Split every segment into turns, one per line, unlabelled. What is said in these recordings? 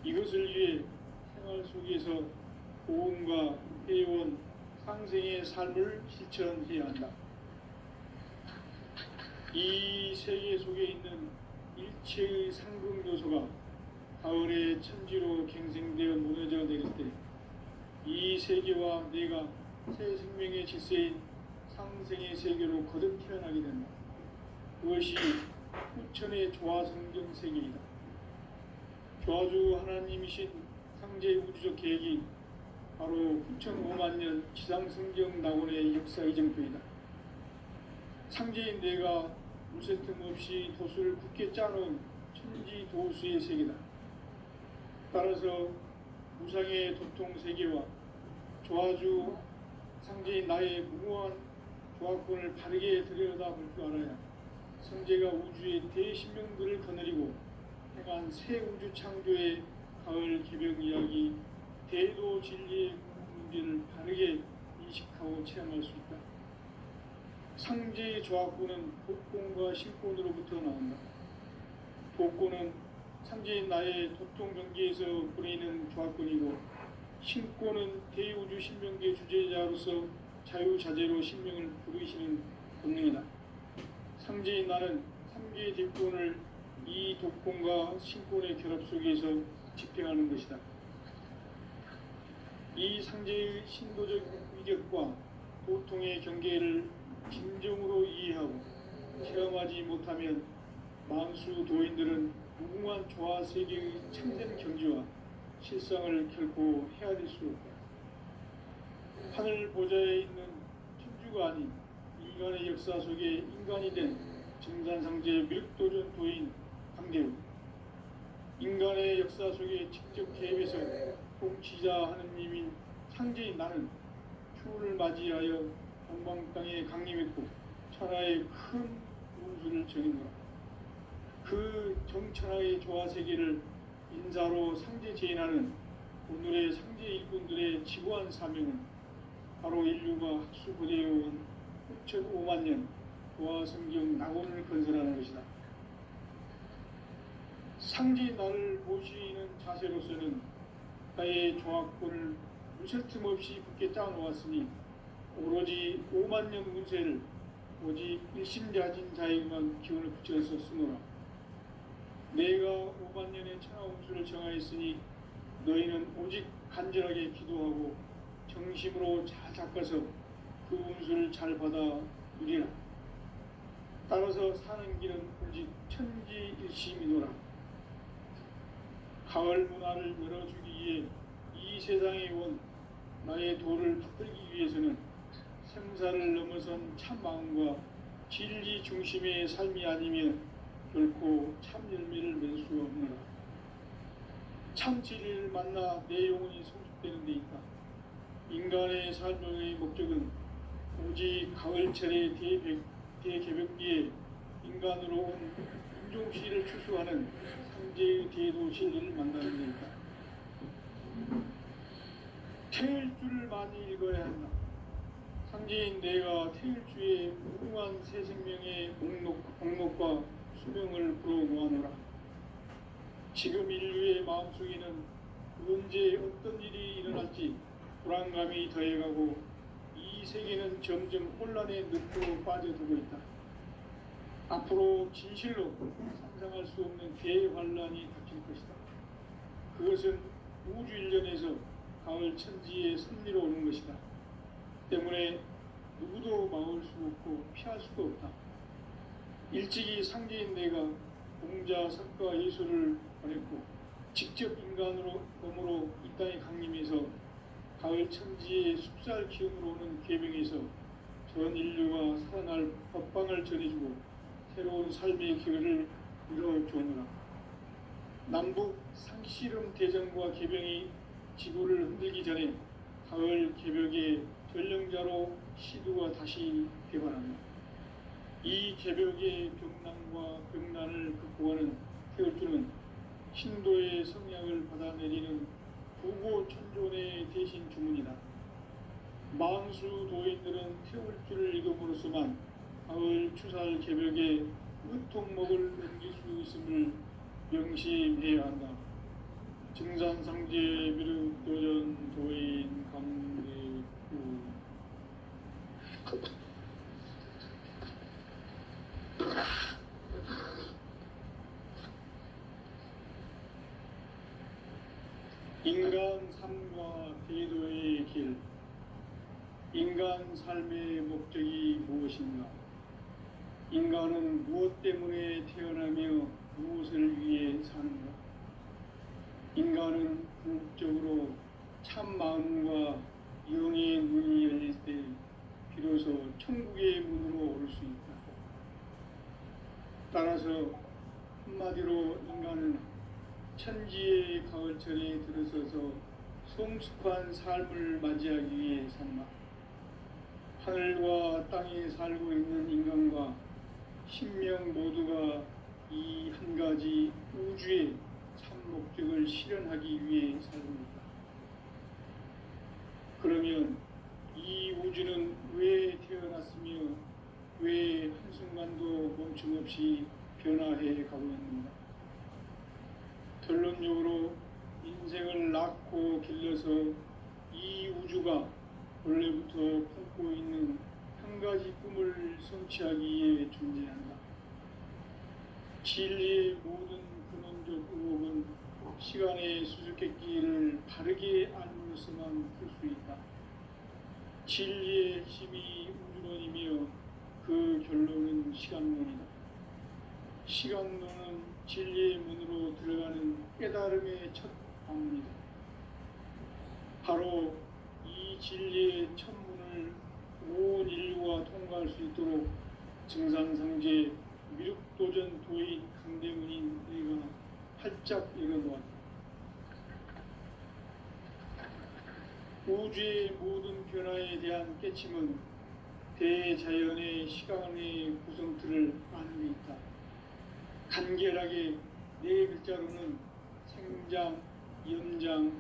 이것을 위해 생활 속에서 고음과 회원, 상생의 삶을 실천해야 한다. 이 세계 속에 있는 일체의 상극 요소가 가을의 천지로 갱생되어 무너져 내릴 때 이 세계와 내가 새 생명의 질서인 상생의 세계로 거듭 태어나게 된다. 그것이 후천의 조화성경 세계이다. 조화주 하나님이신 상제 우주적 계획이 바로 후천 5만 년 지상성경 낙원의 역사 이정표이다. 상제인 내가 무쇠 틈 없이 도수를 굳게 짜놓은 천지 도수의 세계다. 따라서 무상의 도통 세계와 조화주 상제인 나의 무모한 조화권을 바르게 들여다볼 줄 알아야 성제가 우주의 대신명들을 거느리고 행한 새 우주 창조의 가을 개벽 이야기 대도 진리의 문제를 바르게 인식하고 체험할 수 있다. 상제의 조화권은 복권과 신권으로부터 나온다. 복권은 상제인 나의 도통 경계에서 보내는 조화권이고, 신권은 대우주 신명계 주제자로서 자유자재로 신명을 부르시는 본능이다. 상제인 나는 3개의 뒷권을 이 독권과 신권의 결합 속에서 집행하는 것이다. 이 상제의 신도적 위격과 도통의 경계를 진정으로 이해하고 체험하지 못하면 만수 도인들은 무궁한 조화세계의 참된 경지와 실상을 결코 헤아릴 수 없다. 하늘 보좌에 있는 천주가 아닌 인간의 역사 속에 인간이 된 정산상제 밀도전 도인 강대우, 인간의 역사 속에 직접 개입해서 통치자 하느님인 상제인 나는 추후를 맞이하여 동방 땅에 강림했고 천하의 큰 운수를 전했노라. 그 정천하의 조화세계를 인사로 상제 제인하는 오늘의 상제 일꾼들의 지구한 사명은 바로 인류가 학수부대해온 6,5만 년 조화성경 낙원을 건설하는 것이다. 상제 나를 모시는 자세로서는 나의 조화권을 무쇠 틈 없이 굳게 짜놓았으니 오로지 5만 년 운세를 오직 일심자진 자에게만 기운을 붙여서 쓰노라. 내가 5만 년의 천하 운수를 정하였으니 너희는 오직 간절하게 기도하고 정심으로 잘 닦아서 그 운수를 잘 받아 누리라. 따라서 사는 길은 오직 천지일심이노라. 가을 문화를 열어주기 위해 이 세상에 온 나의 도를 받들기 위해서는 생사를 넘어선 참 마음과 진리 중심의 삶이 아니면 결코 참 열매를 맺을 수 없노라. 참 진리를 만나 내 영혼이 성숙되는 데 있다. 인간의 삶의 목적은 오직 가을철의 대개벽기에 인간으로 온 인종씨를 추수하는 상제의 대도 진리를 만나는 데 있다. 태일주를 많이 읽어야 한다. 상제인 내가 태일주의 무궁한 새 생명의 목록과 수명을 불어모아노라. 지금 인류의 마음속에는 언제 어떤 일이 일어날지 불안감이 더해가고 이 세계는 점점 혼란의 늪으로 빠져들고 있다. 앞으로 진실로 상상할 수 없는 대환란이 닥칠 것이다. 그것은 우주 일련에서 가을 천지의 섭리로 오는 것이다. 때문에 누구도 막을 수 없고 피할 수도 없다. 일찍이 상제인 내가 공자, 석가, 예수를 보냈고 직접 인간으로 몸으로 이 땅에 강림해서 가을 천지의 숲살 기운으로 오는 계명에서 전 인류가 살아날 법방을 전해주고 새로운 삶의 기회를 이뤄주느라. 남북 상씨름 대전과 개병이 지구를 흔들기 전에 가을 개벽의 전령자로 시두가 다시 개발한다. 이 개벽의 병난과 병난을 극복하는 태울주는 신도의 성향을 받아내리는 부고천존의 대신 주문이다. 만수 도인들은 태울주를 읽음으로써만 가을 추살 개벽의 으통목을 넘길 수 있음을 명심해야 한다. 증산상제 미륵도전 도인 강대구 인간 삶과 대도의 길. 인간 삶의 목적이 무엇인가? 인간은 무엇 때문에 태어나며 무엇을 위해 사는가? 인간은 궁극적으로 참 마음과 영의 문이 열릴 때 비로소 천국의 문으로 올 수 있다. 따라서 한마디로 인간은 천지의 가을철에 들어서서 성숙한 삶을 맞이하기 위해 산다. 하늘과 땅에 살고 있는 인간과 신명 모두가 이 한 가지 우주의 참 목적을 실현하기 위해 살고있다. 그러면 이 우주는 왜 태어났으며 왜 한순간도 멈춤없이 변화해 가고 있는가? 결론적으로 인생을 낳고 길러서 이 우주가 원래부터 품고 있는 한 가지 꿈을 성취하기 위해 존재한다. 진리의 모든 근원적 의혹은 시간의 수수께끼를 바르게 알므로서만 풀 수 있다. 진리의 핵심이 우주론이며 그 결론은 시간론이다. 시간론은 진리의 문으로 들어가는 깨달음의 첫 방문이다. 바로 이 진리의 첫 문을 온 인류가 통과할 수 있도록 증산상제 미륵도전 도인 강대문인 내가 활짝 열어놓았다. 우주의 모든 변화에 대한 깨침은 대자연의 시간의 구성틀을 아는 데 있다. 간결하게 네 글자로는 생장, 연장,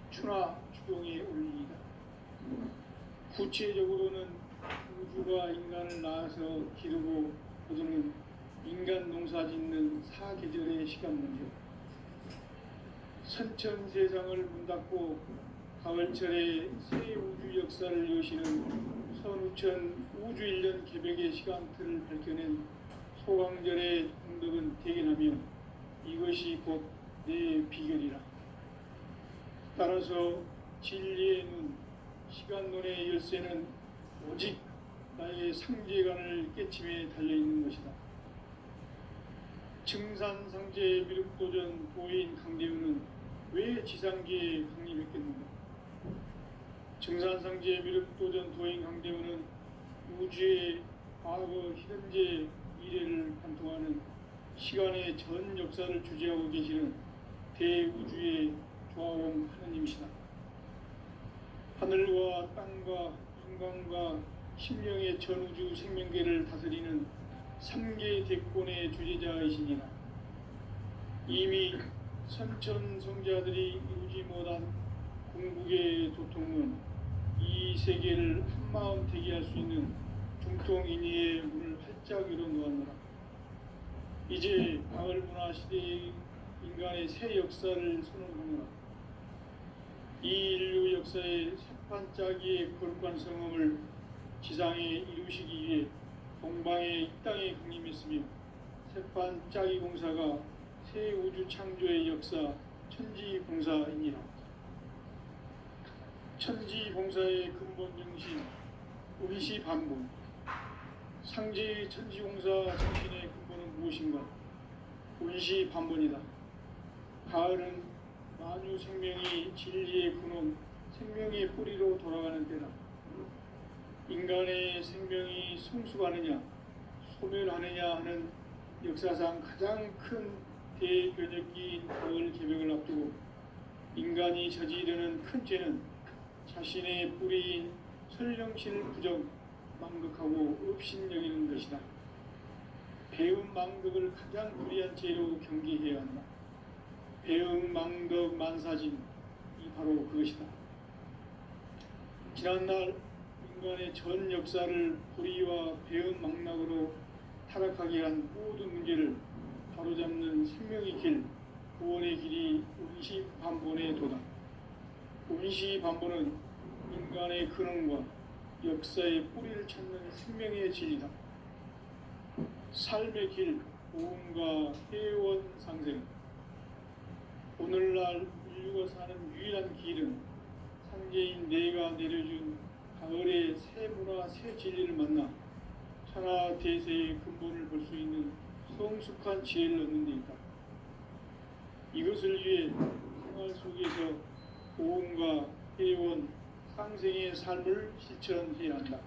추나 추동의 원리이다. 구체적으로는 우주가 인간을 낳아서 기르고 거두는 인간 농사 짓는 사계절의 시간 문제, 선천 세상을 문 닫고 가을철에 새 우주 역사를 여시는 선우천 우주 1년 개벽의 시간틀을 밝혀낸 소강절의 공덕은 대견하며 이것이 곧 내 비결이라. 따라서 진리의 눈, 시간론의 열쇠는 오직 나의 상제관을 깨침에 달려있는 것이다. 증산상제 미륵도전 도인 강대우는 왜 지상계에 강림했겠는가? 증산상제 미륵도전 도인 강대우는 우주의 과거, 현재, 미래를 관통하는 시간의 전 역사를 주재하고 계시는 대우주의 조화원 하느님이시다. 하늘과 땅과 인간과 신명의 전우주 생명계를 다스리는 3계 대권의 주재자이시니라. 이미 선천성자들이 이루지 못한 궁극의 도통은 이 세계를 한마음 대기할 수 있는 중통인의의 문을 활짝 열어놓았노라. 이제 가을 문화 시대의 인간의 새 역사를 선언하노라. 이 인류 역사의 새판짜기의 거룩한 성험을 지상에 이루시기 위해 동방의 이 땅에 강림했으며 새판짜기 공사가 새 우주 창조의 역사 천지봉사이니라. 천지봉사의 근본 정신 의시반복. 상제 천지공사 정신의 근본은 무엇인가? 의시반복이다. 가을은 만유 생명이 진리의 근원, 생명의 뿌리로 돌아가는 때다. 인간의 생명이 성숙하느냐, 소멸하느냐 하는 역사상 가장 큰 대변혁기인 가을 개벽을 앞두고 인간이 저지르는 큰 죄는 자신의 뿌리인 설령실 부정, 망극하고 업신여기는 것이다. 배움 망극을 가장 불의한 죄로 경계해야 한다. 배움 망극 만사진, 이 바로 그것이다. 지난날 인간의 전 역사를 불의와 배움 망락으로 타락하게 한 모든 문제를 바로잡는 생명의 길, 구원의 길이 운시반본에 도다. 운시반본은 인간의 근원과 역사의 뿌리를 찾는 생명의 진리다. 삶의 길, 보험과 회원 상생. 오늘날 인류가 사는 유일한 길은 상제인 내가 내려준 가을의 새 문화, 새 진리를 만나 천하 대세의 근본을 볼 수 있는 성숙한 지혜를 얻는 데 있다. 이것을 위해 생활 속에서 보험과 회원, 상생의 삶을 실천해야 한다.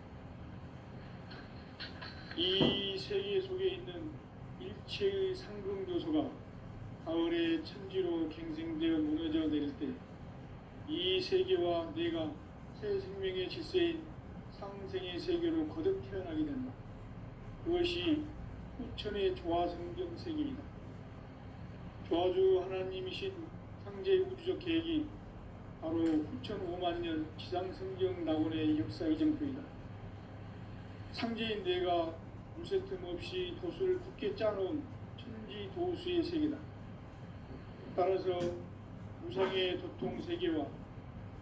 이 세계 속에 있는 일체의 상금교소가 가을의 천지로 갱생되어 무너져 내릴 때 이 세계와 내가 새 생명의 질서인 상생의 세계로 거듭 태어나게 된다. 그것이 후천의 조화성경 세계이다. 조화주 하나님이신 상제 우주적 계획이 바로 후천 5만 년 지상성경 낙원의 역사 이정표이다. 상제인 내가 무쇠틈 없이 도수를 굳게 짜놓은 천지 도수의 세계다. 따라서 무상의 도통 세계와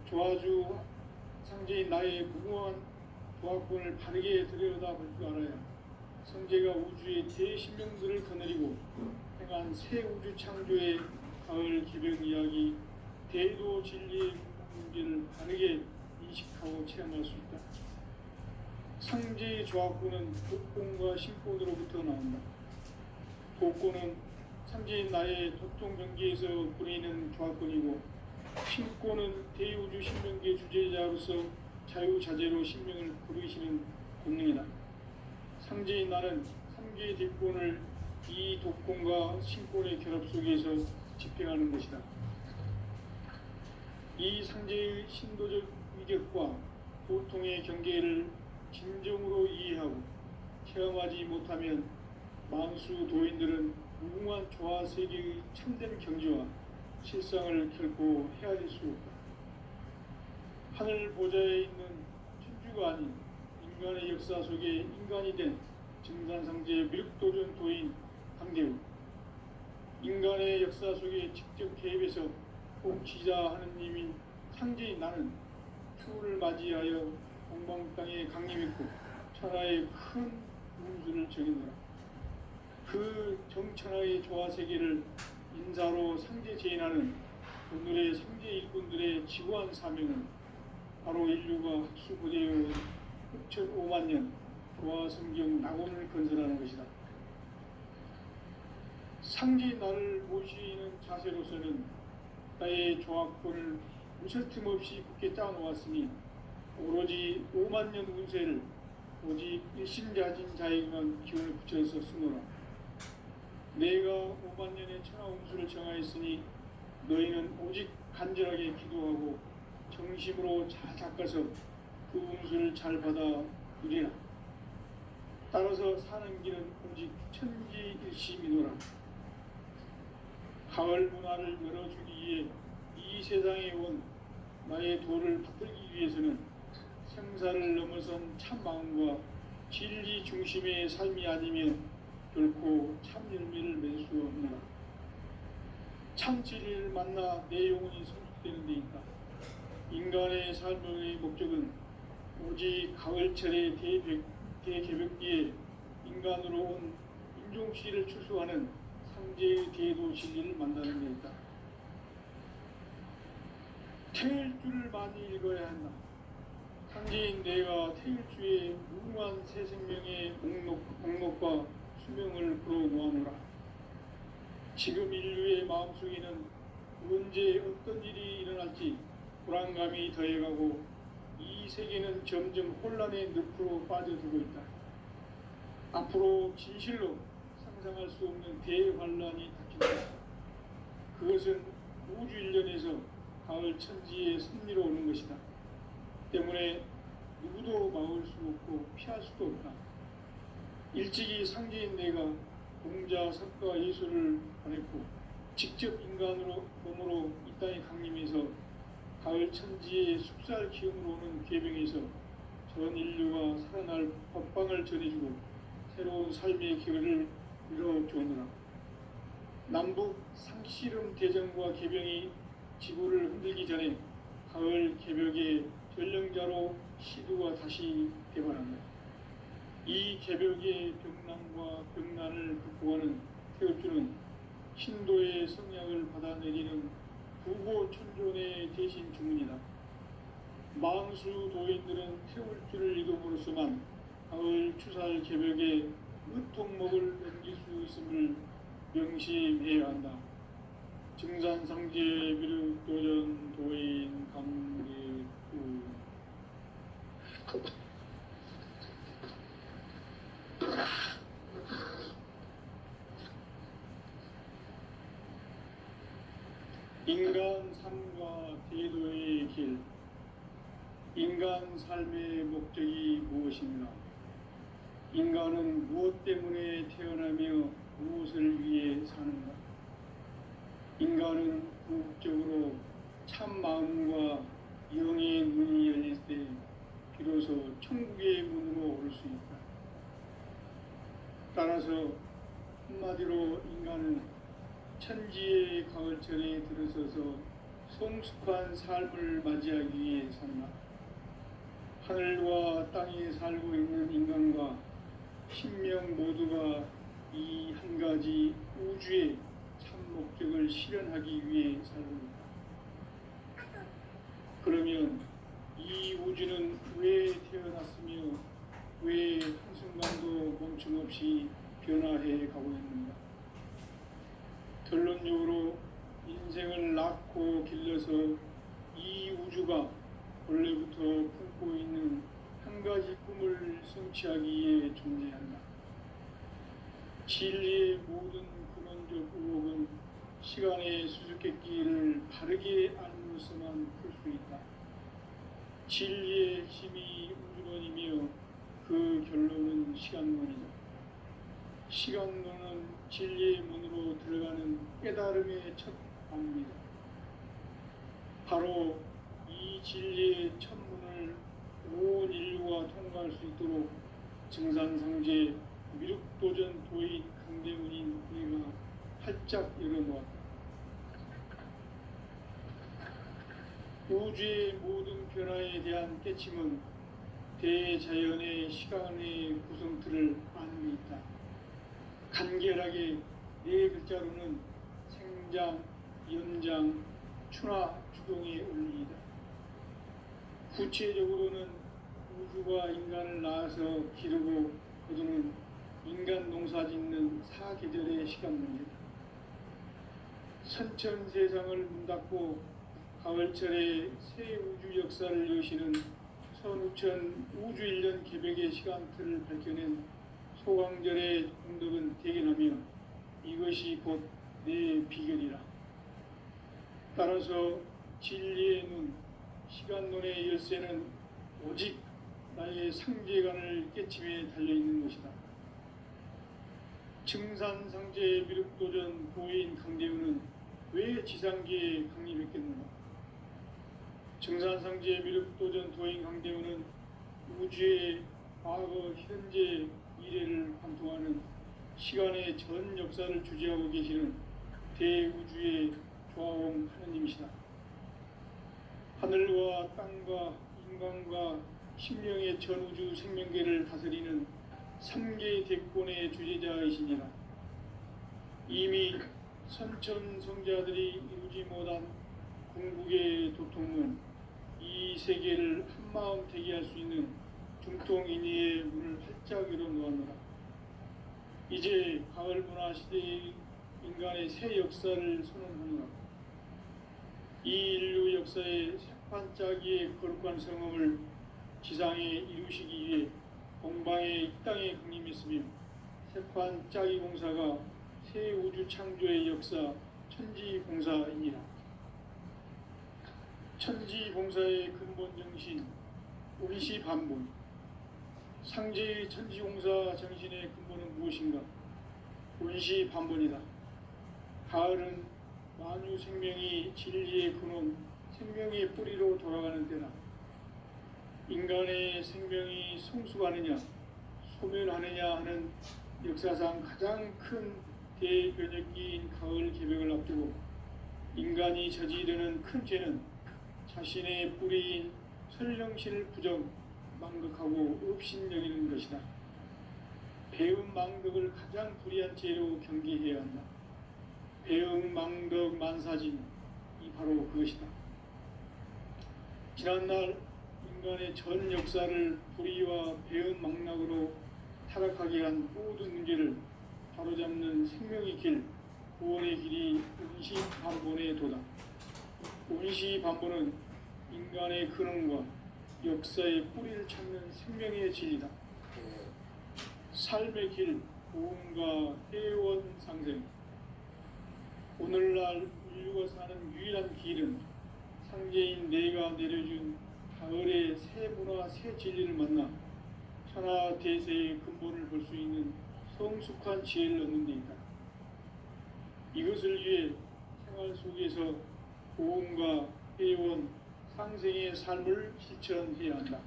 조화주 상제인 나의 무궁한 조화권을 바르게 들여다볼 줄 알아야 성제가 우주의 대신명들을 거느리고 행한 새 우주 창조의 가을 기병 이야기, 대도 진리의 문제를 바르게 인식하고 체험할 수 있다. 상제의 조화권은 독권과 신권으로부터 나온다. 독권은 상제인 나의 도통병기에서 부리는 조화권이고, 신권은 대우주 신명기의 주제자로서 자유자재로 신명을 부르시는 권능이다. 상제인 나는 삼계의 뒷권을 이 독권과 신권의 결합 속에서 집행하는 것이다. 이 상제의 신도적 위격과 도통의 경계를 진정으로 이해하고 체험하지 못하면 만수 도인들은 무궁한 조화 세계의 참된 경지와 실상을 결코 헤아릴 수 없다. 하늘 보좌에 있는 천주가 아닌 인간의 역사 속에 인간이 된 증산상제의 미륵도전 도인 강대우, 인간의 역사 속에 직접 개입해서 통치자 하느님인 상제인 나는 추후를 맞이하여 동방 땅에 강림했고 천하의 큰 운수를 정했노라. 그 정천하의 조화 세계를 인사로 상제 제인하는 오늘의 상제 일꾼들의 지구한 사명은 바로 인류가 학수고대의 후천 5만 년 조화 성경 낙원을 건설하는 것이다. 상제 나를 모시는 자세로서는 나의 조화권을 무설틈 없이 굳게 짜놓았으니 오로지 5만 년 운세를 오직 일심자진 자에게만 기운을 붙여서 쓰노라. 내가 5만 년의 천하 운수를 정하였으니 너희는 오직 간절하게 기도하고 정심으로 잘 닦아서 그 운수를 잘 받아 누리라. 따라서 사는 길은 오직 천지일심이노라. 가을 문화를 열어주기 위해 이 세상에 온 나의 도를 붙들기 위해서는 생사를 넘어선 참 마음과 진리 중심의 삶이 아니면 결코 참 열매를 맺을 수 없노라. 참 진리를 만나 내 영혼이 성숙되는 데 있다. 인간의 삶의 목적은 오직 가을철의 대개벽기에 인간으로 온 인종씨를 추수하는 상제의 대도 진리를 만나는 데 있다. 태일주를 많이 읽어야 한다. 상제인 내가 태일주의 무궁한 새 생명의 목록과 수명을 불어놓아노라. 지금 인류의 마음속에는 언제 어떤 일이 일어날지 불안감이 더해가고 이 세계는 점점 혼란의 늪으로 빠져들고 있다. 앞으로 진실로 상상할 수 없는 대환란이 닥친다. 그것은 우주 일련에서 가을 천지의 섭리로 오는 것이다. 때문에 누구도 막을 수 없고 피할 수도 없다. 일찍이 상제인 내가 공자, 석가, 예수를 보냈고 직접 인간으로 몸으로 이 땅에 강림해서 가을 천지의 숲살 기운으로 오는 계병에서 전 인류가 살아날 법방을 전해주고 새로운 삶의 기회를 이뤄주었노라. 남북 상씨름 대전과 개병이 지구를 흔들기 전에 가을 개벽의 전령자로 시두가 다시 개발한다. 이 개벽의 벽난과 벽난을 극복하는 태울주는 신도의 성약을 받아내리는 부고천존의 대신 주문이다. 망수 도인들은 태울주를 이름으로서만 가을 추살 개벽의 의통목을 넘길 수 있음을 명심해야 한다. 증산상제 비륵도전 도인 강계구 인간 삶과 대도의 길. 인간 삶의 목적이 무엇인가? 인간은 무엇 때문에 태어나며 무엇을 위해 사는가? 인간은 궁극적으로 참 마음과 영의 문이 열릴 때 비로소 천국의 문으로 오를 수 있다. 따라서 한마디로 인간은 천지의 가을철에 들어서서 성숙한 삶을 맞이하기 위해 산다. 하늘과 땅에 살고 있는 인간과 신명 모두가 이 한 가지 우주의 참 목적을 실현하기 위해 살고 있다. 그러면 이 우주는 왜 태어났으며 왜 한순간도 멈춤없이 변화해 가고 있는가? 결론적으로 인생을 낳고 길러서 이 우주가 원래부터 품고 있는 한 가지 꿈을 성취하기 위해 존재한다. 진리의 모든 근원적 의혹은 시간의 수수께끼를 바르게 알므로서만 풀 수 있다. 진리의 핵심이 우주론이며 그 결론은 시간론이다. 시간론은 진리의 문으로 들어가는 깨달음의 첫 방문이다. 바로 이 진리의 첫 문을 온 인류가 통과할 수 있도록 증산상제 미륵도전 도인 강대문인 우리가 활짝 열어놓았다. 우주의 모든 변화에 대한 깨침은 대자연의 시간의 구성틀을 아는 데 있다. 간결하게 네 글자로는 생장, 연장, 추나 추동의 원리이다. 구체적으로는 우주가 인간을 낳아서 기르고 거두는 인간 농사 짓는 사계절의 시간 문제다. 선천 세상을 문 닫고 가을철에 새 우주 역사를 여시는 선우천 우주 1년 개벽의 시간틀을 밝혀낸 소강절의 공덕은 대견하며 이것이 곧 내 비결이라. 따라서 진리의 눈, 시간론의 열쇠는 오직 나의 상제관을 깨침에 달려있는 것이다. 증산상제 미륵도전 도인 강대우는 왜 지상계에 강림했겠는가? 증산상제 미륵도전 도인 강대우는 우주의 과거, 현재, 미래를 관통하는 시간의 전 역사를 주재하고 계시는 대우주의 조화원 하느님이시다. 하늘과 땅과 인간과 신명의 전우주 생명계를 다스리는 3개 대권의 주재자이시니라. 이미 선천성자들이 이루지 못한 궁극의 도통은 이 세계를 한마음 되게 할 수 있는 중통인의의 문을 활짝 열어놓았노라. 이제 가을 문화 시대의 인간의 새 역사를 선언하노라. 이 인류 역사의 새반짝이의 거룩한 성음을 지상에 이루시기 위해 공방에 이 땅에 강림했으며 새반짝이 공사가 새 우주 창조의 역사 천지공사이니라. 천지공사의 근본 정신 운시반본. 상제의 천지공사 정신의 근본은 무엇인가? 운시반본이다. 가을은 만유 생명이 진리의 근원, 생명의 뿌리로 돌아가는 때다. 인간의 생명이 성숙하느냐, 소멸하느냐 하는 역사상 가장 큰 대변혁기인 가을 개벽을 앞두고 인간이 저지르는 큰 죄는 자신의 뿌리인 설령신을 부정 망극하고 업신여기는 것이다. 배음 망덕을 가장 불의한 죄로 경계해야 한다. 배음 망덕 만사진이 바로 그것이다. 지난날 인간의 전 역사를 불의와 배음 망락으로 타락하게 한 모든 문제를 바로잡는 생명의 길, 구원의 길이 운시반본의 도다. 운시반본은 인간의 근원과 역사의 뿌리를 찾는 생명의 진리다. 삶의 길, 고음과 해원상생. 오늘날 인류가 사는 유일한 길은 상제인 내가 내려준 가을의 새 문화, 새 진리를 만나 천하 대세의 근본을 볼 수 있는 성숙한 지혜를 얻는 데 있다. 이것을 위해 생활 속에서 고음과 해원, 상생의 삶을 실천해야 한다.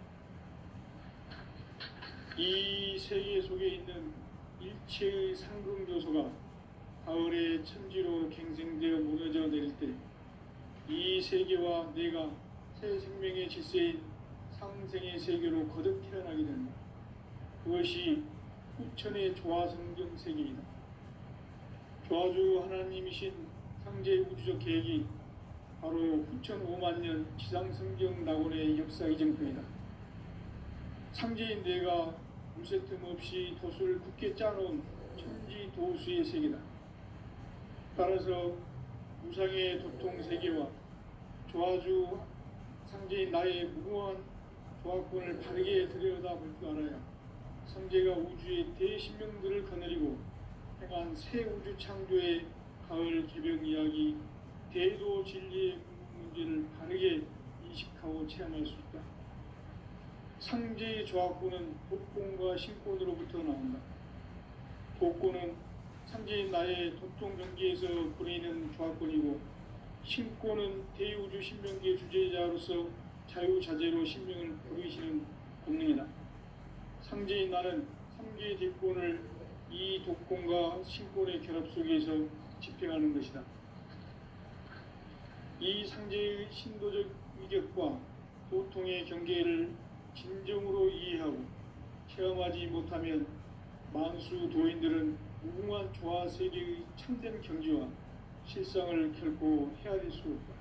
이 세계 속에 있는 일체의 상금 요소가 가을의 천지로 갱생되어 무너져 내릴 때 이 세계와 내가 새 생명의 질서인 상생의 세계로 거듭 태어나게 된다. 그것이 후천의 조화성경 세계이다. 조화주 하나님이신 상제 우주적 계획이 바로 후천 5만년 지상성경 낙원의 역사 이정표이다. 상제인 내가 물새 틈 없이 도수를 굳게 짜놓은 천지 도수의 세계다. 따라서 무상의 도통 세계와 조화주 상제인 나의 무궁한 조화권을 바르게 들여다볼 줄 알아야 상제가 우주의 대신명들을 거느리고 행한 새 우주 창조의 가을 개벽 이야기, 대도 진리의 문제를 바르게 인식하고 체험할 수 있다. 상제의 조화권은 독권과 신권으로부터 나온다. 독권은 상제인 나의 도통 경계에서 보내는 조화권이고, 신권은 대우주 신명기의 주제자로서 자유자재로 신명을 부르시는 권능이다. 상제인 나는 삼계의 대권을 이 독권과 신권의 결합 속에서 집행하는 것이다. 이 상제의 신도적 위격과 도통의 경계를 진정으로 이해하고 체험하지 못하면 만수 도인들은 무궁한 조화 세계의 참된 경지와 실상을 결코 헤아릴 수 없다.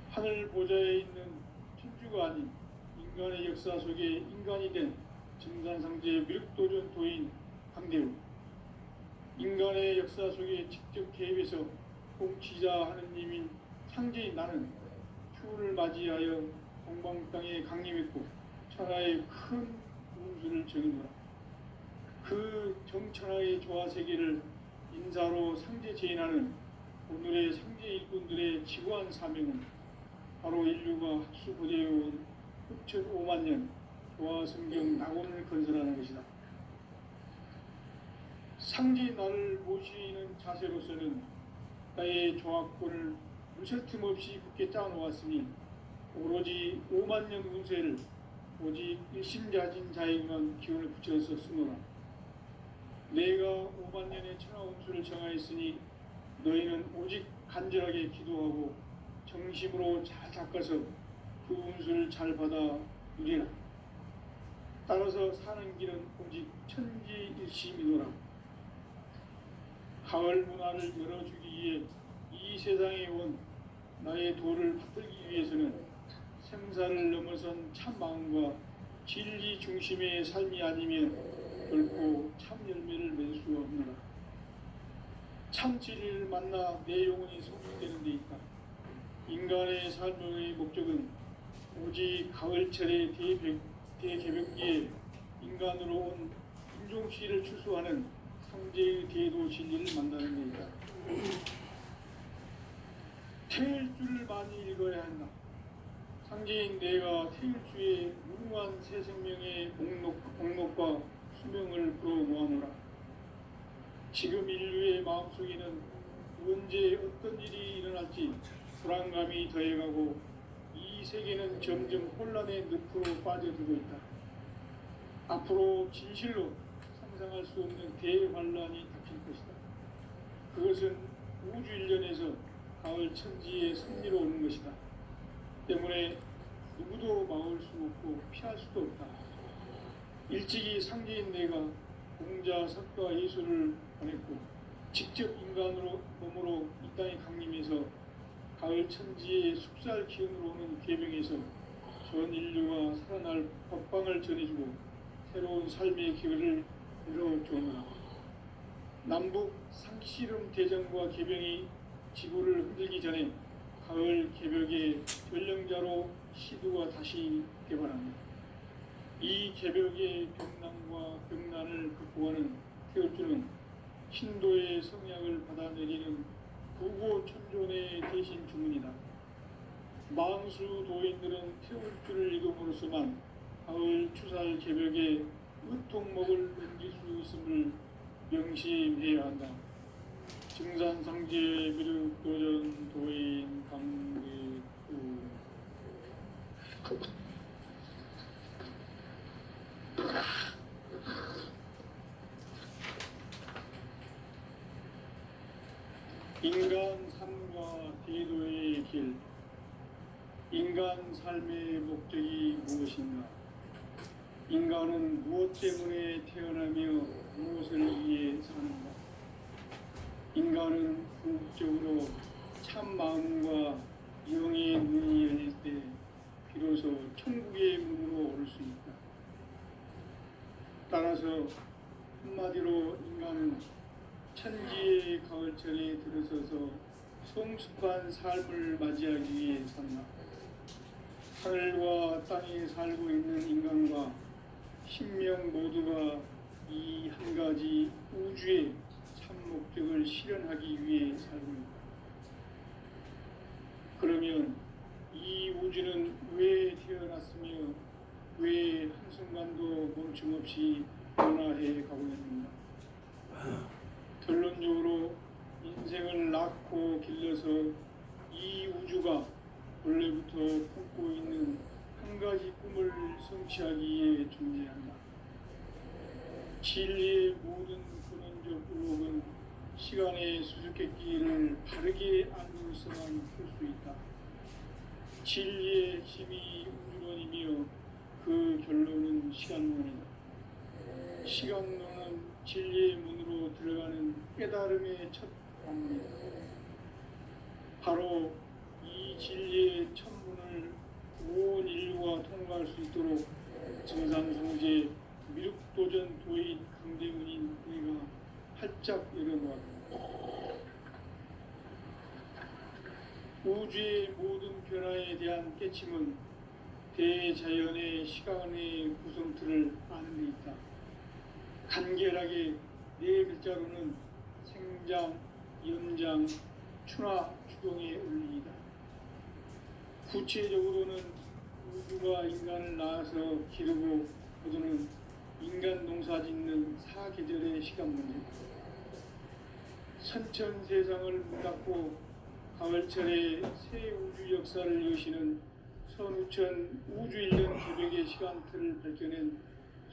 하늘 보좌에 있는 천주가 아닌 인간의 역사 속에 인간이 된 증산상제 미륵도전 도인 강대우, 인간의 역사 속에 직접 개입해서 통치자 하느님인 상제인 나는 추운을 맞이하여 동방 땅에 강림했고 천하의 큰 운수를 정의노라. 그 정천하의 조화 세계를 인사로 상제 제인하는 오늘의 상제 일꾼들의 지구한 사명은 바로 인류가 합수부대해온 후천 5만년 조화 성경 낙원을 건설하는 것이다. 상제 나를 모시는 자세로서는 나의 조화권을 무설틈 없이 굳게 짜놓았으니 오로지 5만년 운세를 오직 일심자진 자에게만 기운을 붙여서 쓰노라. 내가 5만년의 천하 운수를 정하였으니 너희는 오직 간절하게 기도하고 정심으로 잘 닦아서 그 운수를 잘 받아 누리라. 따라서 사는 길은 오직 천지일심이노라. 가을 문화를 열어주기 위해 이 세상에 온 나의 도를 받들기 위해서는 생사를 넘어선 참 마음과 진리 중심의 삶이 아니면 결코 참 열매를 맺을 수가 없노라. 참 진리를 만나 내 영혼이 성숙되는 데 있다. 인간의 삶의 목적은 오직 가을철의 대개벽기에 인간으로 온 인종시를 추수하는 상제의 대도 진리를 만나는 데 있다. 태일주를 많이 읽어야 한다. 상제인 내가 태일주의 무궁한 새 생명의 목록과 수명을 불어 모아노라. 지금 인류의 마음속에는 언제 어떤 일이 일어날지 불안감이 더해가고 이 세계는 점점 혼란의 늪으로 빠져들고 있다. 앞으로 진실로 상상할 수 없는 대환란이 닥칠 것이다. 그것은 우주 일련에서 가을 천지의 섭리로 오는 것이다. 때문에 누구도 막을 수 없고 피할 수도 없다. 일찍이 상제인 내가 공자, 석가, 예수를 보냈고 직접 인간으로 몸으로 이 땅에 강림해서 가을 천지의 숙살 기운으로 오는 계명에서 전 인류가 살아날 법방을 전해주고 새로운 삶의 기회를 열어주었노라. 남북 상씨름 대전과 계병이 지구를 흔들기 전에 가을 개벽의 전령자로 시두가 다시 개발합니다. 이 개벽의 병난과 병난을 극복하는 태울주는 신도의 성약을 받아내리는 부고천존의 대신 주문이다. 망수 도인들은 태울주를 읽음으로써만 가을 추살 개벽의 의통목을 넘길 수 있음을 명심해야 한다. 증산상제 미륵도전 도인 강계구 인간 삶과 대도의 길. 인간 삶의 목적이 무엇인가? 인간은 무엇 때문에 태어나며 무엇을 위해 사는가? 인간은 궁극적으로 참 마음과 영의 눈이 열릴 때 비로소 천국의 문으로 오를 수 있다. 따라서 한마디로 인간은 천지의 가을철에 들어서서 성숙한 삶을 맞이하기 위해 산다. 하늘과 땅에 살고 있는 인간과 신명 모두가 이 한 가지 우주의 참 목적을 실현하기 위해 살고 있다. 그러면 이 우주는 왜 태어났으며 왜 한순간도 멈춤없이 변화해 가고 있는가? 결론적으로 인생을 낳고 길러서 이 우주가 원래부터 품고 있는 한 가지 꿈을 성취하기 위해 존재한다. 진리의 모든 근원적 의혹은 시간의 수수께끼를 바르게 알고 있어만 풀 수 있다. 진리의 핵심이 우주론이며 그 결론은 시간론이다. 시간론은 진리의 문으로 들어가는 깨달음의 첫 방문이다. 바로 이 진리의 첫 문을 온 인류가 통과할 수 있도록 증산성제 미륵도전 도인 강대문인 우리가 활짝 열어놓았다. 우주의 모든 변화에 대한 깨침은 대자연의 시간의 구성틀을 아는 데 있다. 간결하게 네 글자로는 생장, 연장, 추나 추동의 원리이다. 구체적으로는 우주가 인간을 낳아서 기르고 거두는 인간 농사 짓는 사계절의 시간 문제다. 선천 세상을 문 닫고 가을철에 새 우주 역사를 여시는 선우천 우주 1년 기백의 시간틀을 밝혀낸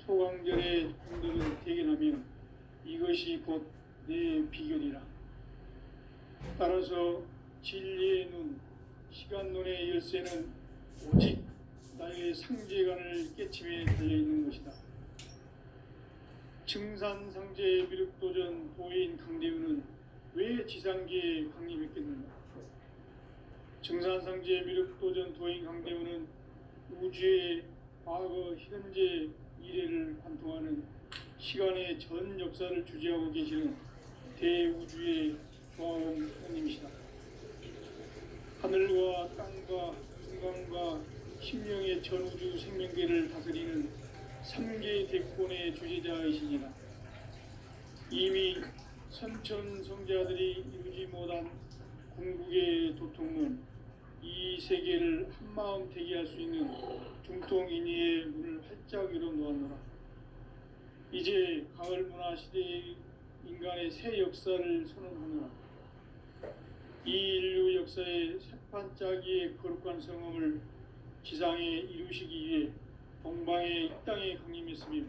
소강절의 공덕을 대견하며 이것이 곧 내 비결이라. 따라서 진리의 눈, 시간론의 열쇠는 오직 나의 상제관을 깨침에 달려있는 것이다. 증산상제 미륵도전 도인 강대우는 왜 지상계에 강림했겠는가? 증산상제 미륵도전 도인 강대우는 우주의 과거, 현재, 미래를 관통하는 시간의 전 역사를 주재하고 계시는 대우주의 조화원 형님이시다. 하늘과 땅과 인간과 심령의 전우주 생명계를 다스리는 3개 대권의 주제자이시니라. 이미 선천 성자들이 이루지 못한 궁극의 도통문, 이 세계를 한마음 대기할 수 있는 중통인의의 문을 활짝 열어놓았노라. 이제 가을 문화 시대의 인간의 새 역사를 선언하노라. 이 인류 역사의 새판짜기의 거룩한 성험을 지상에 이루시기 위해 동방의 이 땅에 강림했으며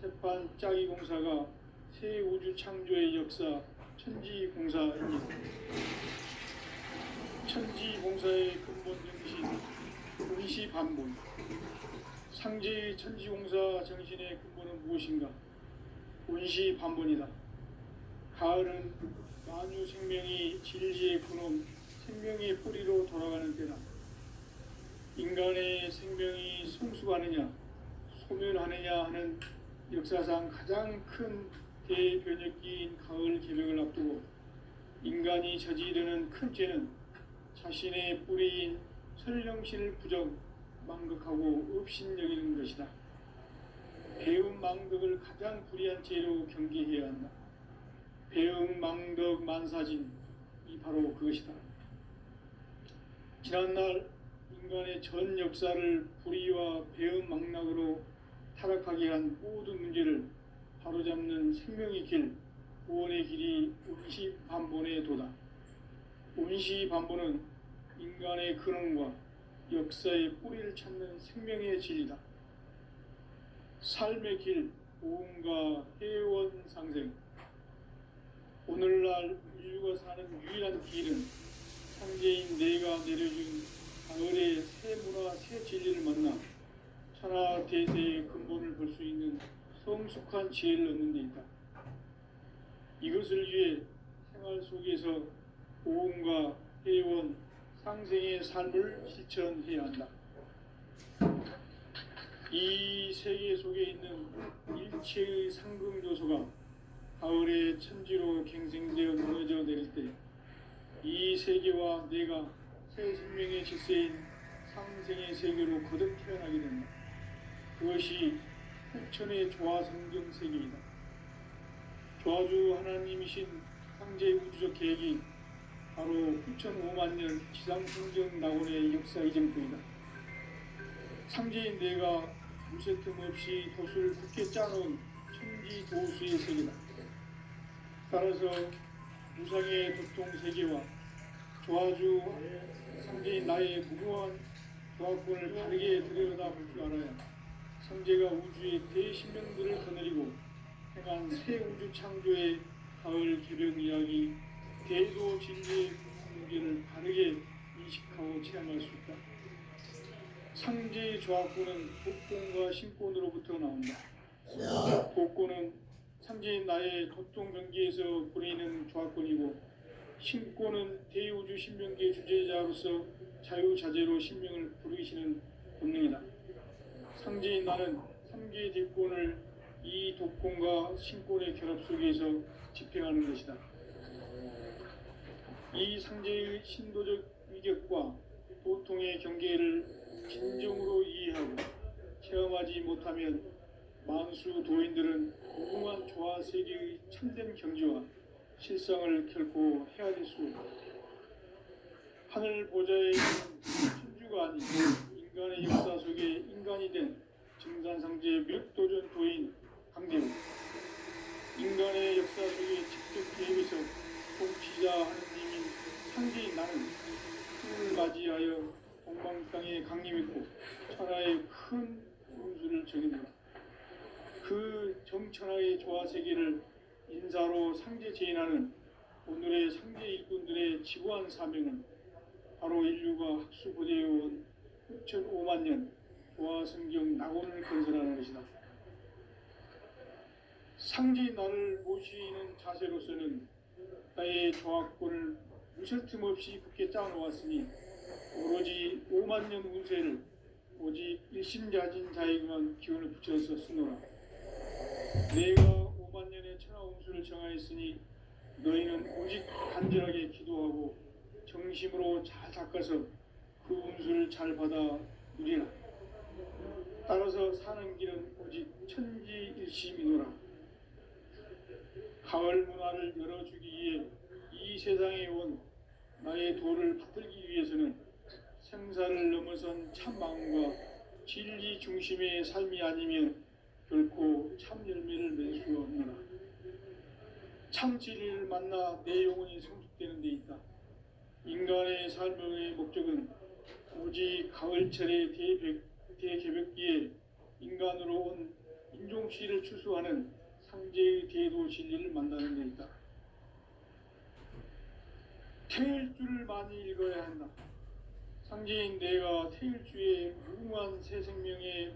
새판짜기 공사가 새 우주 창조의 역사, 천지공사입니다. 천지공사의 근본 정신, 운시반본. 상제의 천지공사 정신의 근본은 무엇인가? 운시반본이다. 가을은 만유 생명이 진리의 근원, 생명의 뿌리로 돌아가는 때다. 인간의 생명이 성숙하느냐, 소멸하느냐 하는 역사상 가장 큰 대변혁기인 가을 개벽을 앞두고 인간이 저지르는 큰 죄는 자신의 뿌리인 설령신을 부정, 망극하고 업신여기는 것이다. 배음 망덕을 가장 불의한 죄로 경계해야 한다. 배음 망덕 만사진이 바로 그것이다. 지난날 인간의 전 역사를 불의와 배음 망락으로 타락하게 한 모든 문제를 바로잡는 생명의 길, 구원의 길이 운시반본의 도다. 운시반본은 인간의 근원과 역사의 뿌리를 찾는 생명의 진리다. 삶의 길, 보험과 회원 상생. 오늘날 인류가 사는 유일한 길은 상제인 내가 내려준 가을의 새 문화, 새 진리를 만나 천하 대세의 근본을 볼 수 있는 성숙한 지혜를 얻는 데 있다. 이것을 위해 생활 속에서 보험과 회원, 상생의 삶을 실천해야 한다. 이 세계 속에 있는 일체의 상금 요소가 가을의 천지로 갱생되어 무너져 내릴 때 이 세계와 내가 새 생명의 질서인 상생의 세계로 거듭 태어나게 된다. 그것이 흑천의 조화성경 세계이다. 조화주 하나님이신 상제의 우주적 계획이 바로 9,5만 년 지상성경 낙원의 역사 이정표이다. 상제인 내가 무쇠 틈 없이 돛을 굳게 짜놓은 천지도수의 세계다. 따라서 무상의 도통 세계와 조화주 상제인 나의 무모한 조화권을 바르게 들여다볼 줄 알아야 상제가 우주의 대신명들을 거느리고 행한 새 우주 창조의 가을 개벽 이야기, 대도 진리의 문제를 바르게 인식하고 체험할 수 있다. 상제의 조화권은 도권과 신권으로부터 나온다. 도권은 상제인 나의 도통 경계에서 보내는 조화권이고, 신권은 대우주 신명계의 주제자로서 자유자재로 신명을 부르시는 본능이다. 상제인 나는 3개의 대권을 이 도권과 신권의 결합 속에서 집행하는 것이다. 이 상제의 신도적 위격과 도통의 경계를 진정으로 이해하고 체험하지 못하면 만수 도인들은 무궁한 조화 세계의 참된 경지와 실상을 결코 헤아릴 수 없다. 하늘 보좌에 있는 천주가 아닌 인간의 역사 속에 인간이 된 증산상제의 미륵도전 도인 강대우, 인간의 역사 속에 직접 개입해서 통치자 하느님인 상제인 나는 꿈을 맞이하여 동방땅에 강림했고 천하의 큰 운수를 정했노라. 그 정천하의 조화세계를 인사로 상제 제인하는 오늘의 상제 일꾼들의 지구한 사명은 바로 인류가 학수고대해온 6,5만 년 조화성경 낙원을 건설하는 것이다. 상제인 나를 모시는 자세로서는 나의 조화권을 무쇠 틈 없이 굳게 짜놓았으니 오로지 5만 년 운세를 오직 일심자진 자에게만 기운을 붙여서 쓰노라. 내가 5만 년의 천하 운수를 정하였으니 너희는 오직 간절하게 기도하고 정심으로 잘 닦아서 그 운수를 잘 받아 누리라. 따라서 사는 길은 오직 천지일심이노라. 가을 문화를 열어주기 위해 이 세상에 온 나의 도를 받들기 위해서는 생사를 넘어선 참 마음과 진리 중심의 삶이 아니면 결코 참 열매를 맺을 수 없노라. 참 진리를 만나 내 영혼이 성숙되는 데 있다. 인간의 삶의 목적은 오직 가을철의 대개벽기에 인간으로 온 인종시를 추수하는 상제의 대도 진리를 만나는 데 있다. 태일주를 많이 읽어야 한다. 상제인 내가 태일주의 무궁한 새 생명의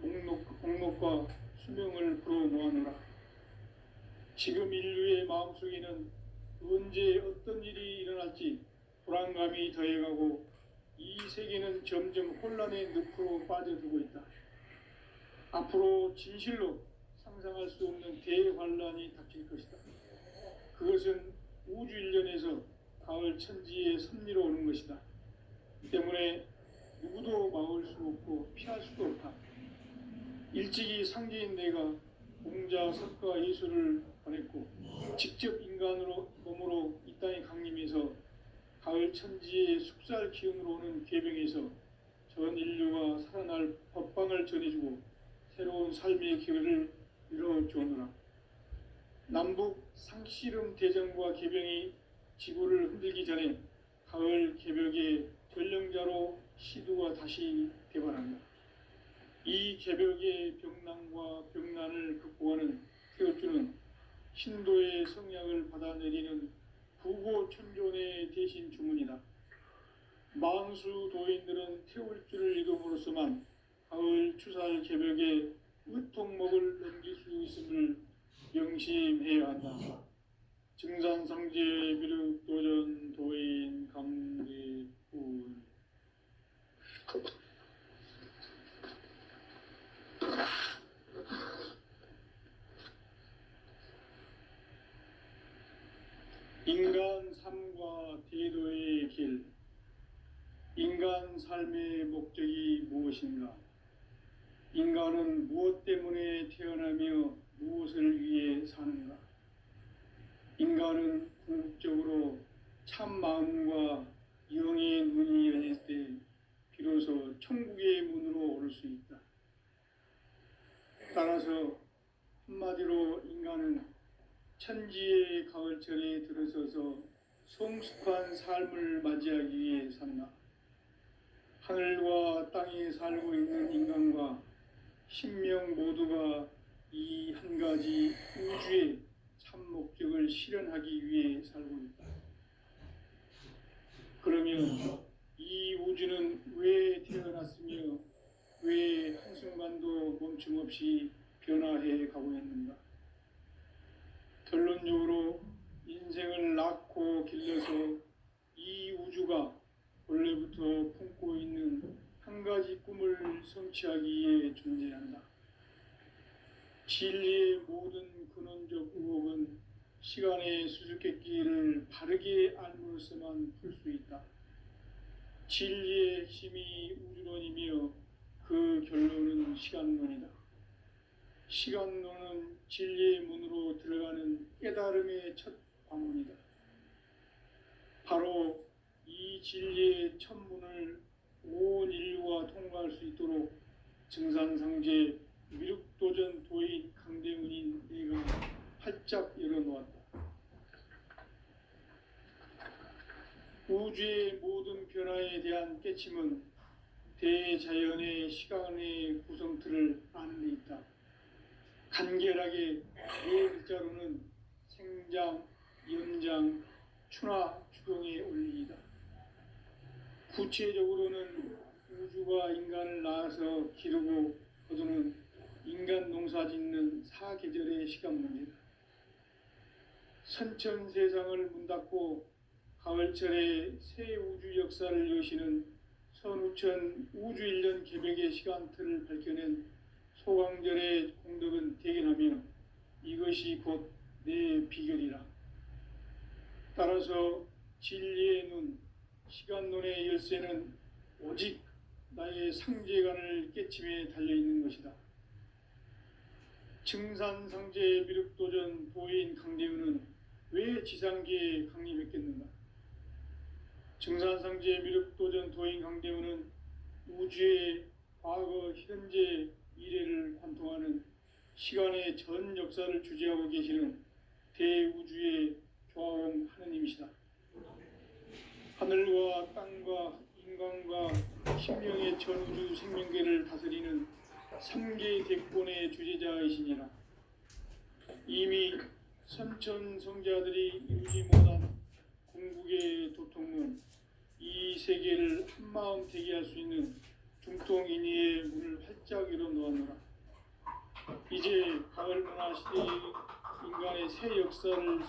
목록과 수명을 풀어놓아노라. 지금 인류의 마음속에는 언제 어떤 일이 일어날지 불안감이 더해가고 이 세계는 점점 혼란의 늪으로 빠져들고 있다. 앞으로 진실로 상상할 수 없는 대환란이 닥칠 것이다. 그것은 우주 일련에서 가을 천지의 섭리로 오는 것이다. 때문에 누구도 막을 수 없고 피할 수도 없다. 일찍이 상제인 내가 공자, 석가, 예수를 보냈고 직접 인간으로 몸으로 이 땅에 강림해서 가을 천지의 숙살 기운으로 오는 계병에서 전 인류가 살아날 법방을 전해주고 새로운 삶의 기회를 이뤄주오노라. 남북 상씨름 대전과 계병이 지구를 흔들기 전에 가을 개벽의 전령자로 시두가 다시 대발한다. 이 개벽의 병난과 병난을 극복하는 태어주는 신도의 성약을 받아내리는 부고천존의 대신 주문이다. 망수 도인들은 태울주를 읽음으로써만 가을 추살 개벽의 의통목을 넘길 수 있음을 명심해야 한다. 증산상제 비륵도전 도인 강대훈. 인간 삶과 대도의 길. 인간 삶의 목적이 무엇인가? 인간은 무엇 때문에 태어나며 무엇을 위해 사는가? 인간은 궁극적으로 참 마음과 영의 눈이 열릴 때 비로소 천국의 문으로 오를 수 있다. 따라서 한마디로 인간은 천지의 가을철에 들어서서 성숙한 삶을 맞이하기 위해 산다. 하늘과 땅에 살고 있는 인간과 신명 모두가 이 한 가지 우주의 참 목적을 실현하기 위해 살고 있다. 그러면 이 우주는 왜 태어났으며 왜 한순간도 멈춤 없이 변화해 가고 있는가? 결론적으로 인생을 낳고 길러서 이 우주가 원래부터 품고 있는 한 가지 꿈을 성취하기 위해 존재한다. 진리의 모든 근원적 의혹은 시간의 수수께끼를 바르게 알므로써만 풀 수 있다. 진리의 핵심이 우주론이며 그 결론은 시간론이다. 시간론은 진리의 문으로 들어가는 깨달음의 첫 관문이다. 바로 이 진리의 첫 문을 온 인류가 통과할 수 있도록 증산상제 미륵도전 도인 강대문인 내가 활짝 열어놓았다. 우주의 모든 변화에 대한 깨침은 대자연의 시간의 구성틀을 아는 데 있다. 간결하게 네 글자로는 생장, 연장, 추나 추동의 원리이다. 구체적으로는 우주가 인간을 낳아서 기르고 거두는 인간 농사 짓는 사계절의 시간 문제다. 선천 세상을 문 닫고 가을철에 새 우주 역사를 여시는 선우천 우주 일년 개벽의 시간틀을 밝혀낸 소강절의 공덕은 대견하며 이것이 곧 내 비결이라. 따라서 진리의 눈, 시간론의 열쇠는 오직 나의 상제관을 깨침에 달려있는 것이다. 증산상제 미륵도전 도인 강대훈은 왜 지상계에 강림했겠는가? 증산상제 미륵도전 도인 강대훈은 우주의 과거, 현재, 미래를 관통하는 시간의 전 역사를 주재하고 계시는 대우주의 조화원 하느님이시다. 하늘과 땅과 인간과 신명의 전우주 생명계를 다스리는 3개 대권의 주제자이시니라. 이미 선천성자들이 이루지 못한 중국의 도통은 이 세계를 한마음 되게 할 수 있는 중통인의의 문을 활짝 열어 놓았노라. 이제 가을 문화 시대의 인간의 새 역사를